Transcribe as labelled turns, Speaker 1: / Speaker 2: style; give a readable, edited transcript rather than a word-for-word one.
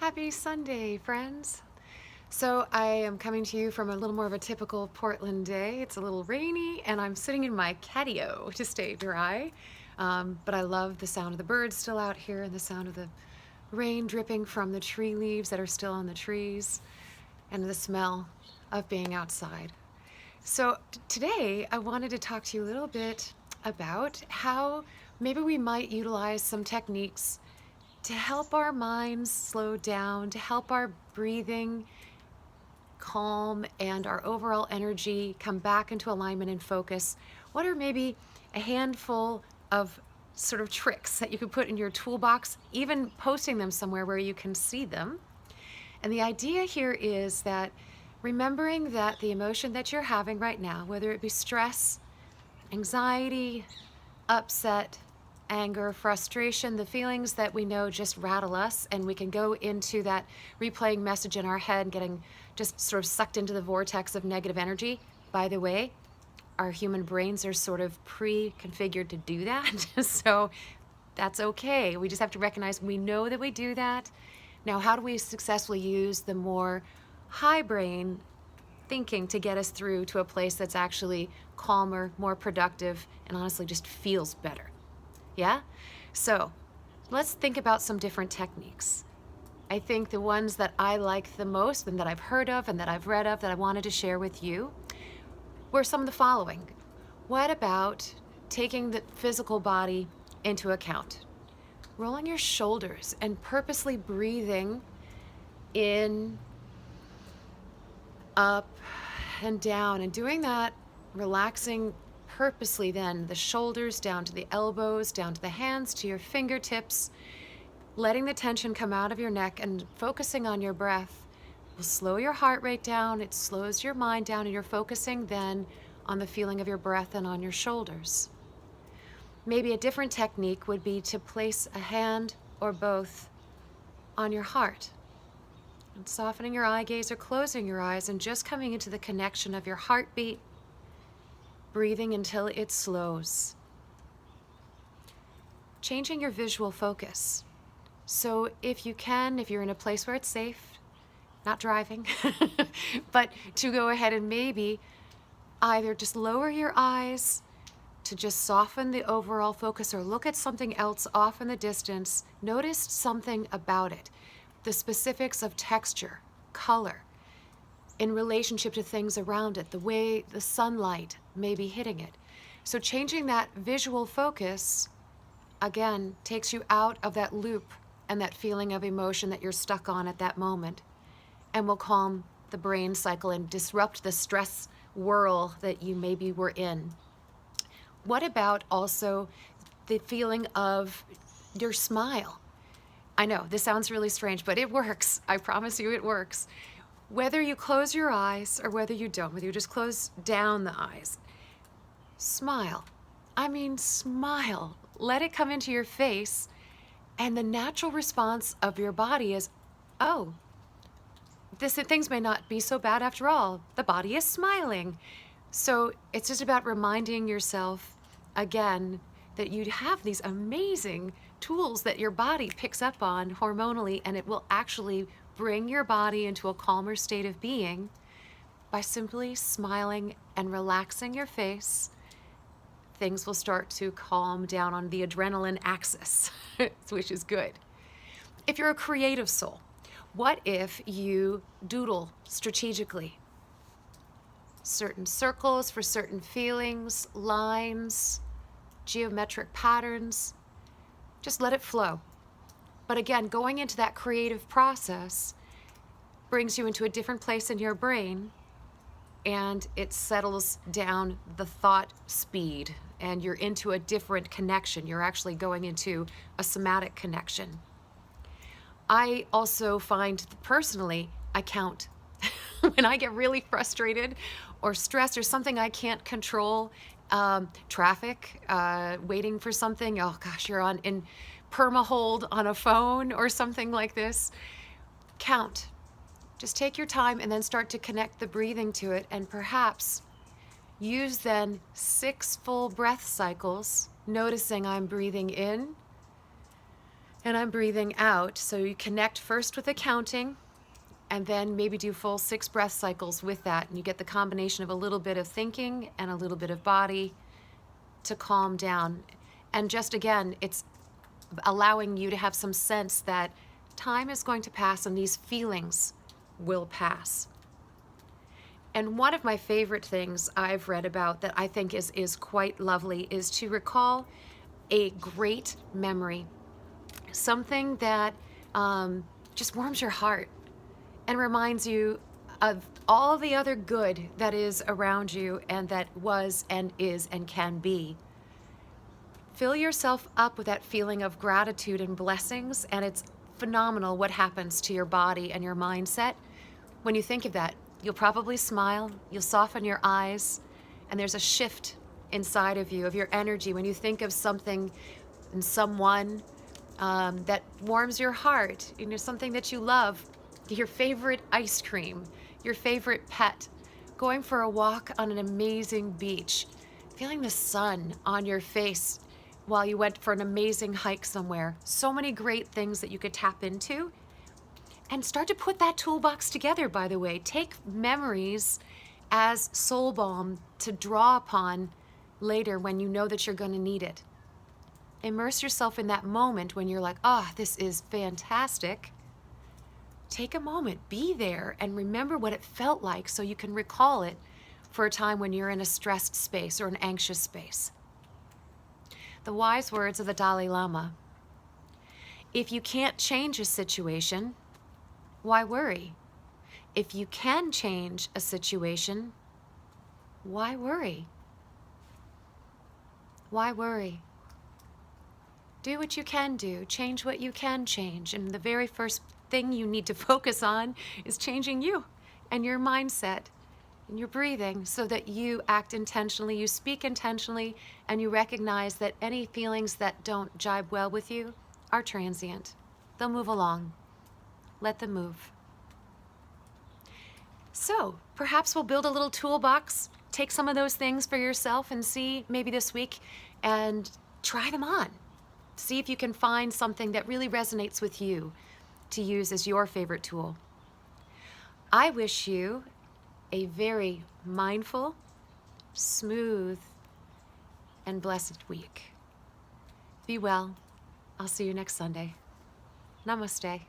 Speaker 1: Happy Sunday, friends. So I am coming to you from a little more of a typical Portland day. It's a little rainy and I'm sitting in my catio to stay dry. But I love the sound of the birds still out here and the sound of the rain dripping from the tree leaves that are still on the trees and the smell of being outside. So today I wanted to talk to you a little bit about how maybe we might utilize some techniques to help our minds slow down, to help our breathing calm and our overall energy come back into alignment and focus. What are maybe a handful of sort of tricks that you could put in your toolbox, even posting them somewhere where you can see them? And the idea here is that remembering that the emotion that you're having right now, whether it be stress, anxiety, upset, anger, frustration, the feelings that we know just rattle us, and we can go into that replaying message in our head, getting just sort of sucked into the vortex of negative energy. By the way, our human brains are sort of pre-configured to do that. So that's okay. We just have to recognize we know that we do that. Now, how do we successfully use the more high brain thinking to get us through to a place that's actually calmer, more productive, and honestly just feels better? Yeah? So let's think about some different techniques. I think the ones that I like the most and that I've heard of and that I've read of that I wanted to share with you were some of the following. What about taking the physical body into account? Rolling your shoulders and purposely breathing in, up, and down, and doing that, relaxing purposely then the shoulders down to the elbows, down to the hands, to your fingertips, letting the tension come out of your neck and focusing on your breath will slow your heart rate down, it slows your mind down, and you're focusing then on the feeling of your breath and on your shoulders. Maybe a different technique would be to place a hand or both on your heart and softening your eye gaze or closing your eyes and just coming into the connection of your heartbeat, breathing until it slows. Changing your visual focus. So if you can, if you're in a place where it's safe, not driving, but to go ahead and maybe either just lower your eyes to just soften the overall focus or look at something else off in the distance, notice something about it, the specifics of texture, color, in relationship to things around it, the way the sunlight may be hitting it. So changing that visual focus, again, takes you out of that loop and that feeling of emotion that you're stuck on at that moment, and will calm the brain cycle and disrupt the stress whirl that you maybe were in. What about also the feeling of your smile? I know this sounds really strange, but it works. I promise you it works. Whether you close your eyes or whether you don't, whether you just close down the eyes, smile. I mean, smile. Let it come into your face, and the natural response of your body is, oh, things may not be so bad after all. The body is smiling. So it's just about reminding yourself again that you have these amazing tools that your body picks up on hormonally, and it will actually bring your body into a calmer state of being by simply smiling and relaxing your face. Things will start to calm down on the adrenaline axis, which is good. If you're a creative soul, what if you doodle strategically? Certain circles for certain feelings, lines, geometric patterns. Just let it flow. But again, going into that creative process brings you into a different place in your brain, and it settles down the thought speed, and you're into a different connection. You're actually going into a somatic connection. I also find personally, I count. When I get really frustrated or stressed or something I can't control, traffic, waiting for something, oh gosh, you're in perma hold on a phone or something like this, count. Just take your time and then start to connect the breathing to it, and perhaps use then 6 full breath cycles, noticing I'm breathing in And I'm breathing out. So you connect first with the counting, and then maybe do full 6 breath cycles with that. And you get the combination of a little bit of thinking and a little bit of body to calm down. And just again, it's allowing you to have some sense that time is going to pass and these feelings will pass. And one of my favorite things I've read about that I think is quite lovely is to recall a great memory, something that just warms your heart and reminds you of all the other good that is around you and that was and is and can be. Fill yourself up with that feeling of gratitude and blessings, and it's phenomenal what happens to your body and your mindset when you think of that. You'll probably smile, you'll soften your eyes, and there's a shift inside of you, of your energy, when you think of something and someone that warms your heart, something that you love, your favorite ice cream, your favorite pet, going for a walk on an amazing beach, feeling the sun on your face while you went for an amazing hike somewhere. So many great things that you could tap into. And start to put that toolbox together, by the way. Take memories as soul balm to draw upon later when you know that you're going to need it. Immerse yourself in that moment when you're like, oh, this is fantastic. Take a moment, be there, and remember what it felt like so you can recall it for a time when you're in a stressed space or an anxious space. The wise words of the Dalai Lama. If you can't change a situation, why worry? If you can change a situation, why worry? Why worry? Do what you can do. Change what you can change. And the very first thing you need to focus on is changing you and your mindset and your breathing so that you act intentionally, you speak intentionally, and you recognize that any feelings that don't jibe well with you are transient. They'll move along. Let them move. So perhaps we'll build a little toolbox, take some of those things for yourself and see maybe this week and try them on. See if you can find something that really resonates with you to use as your favorite tool. I wish you a very mindful, smooth, and blessed week. Be well. I'll see you next Sunday. Namaste.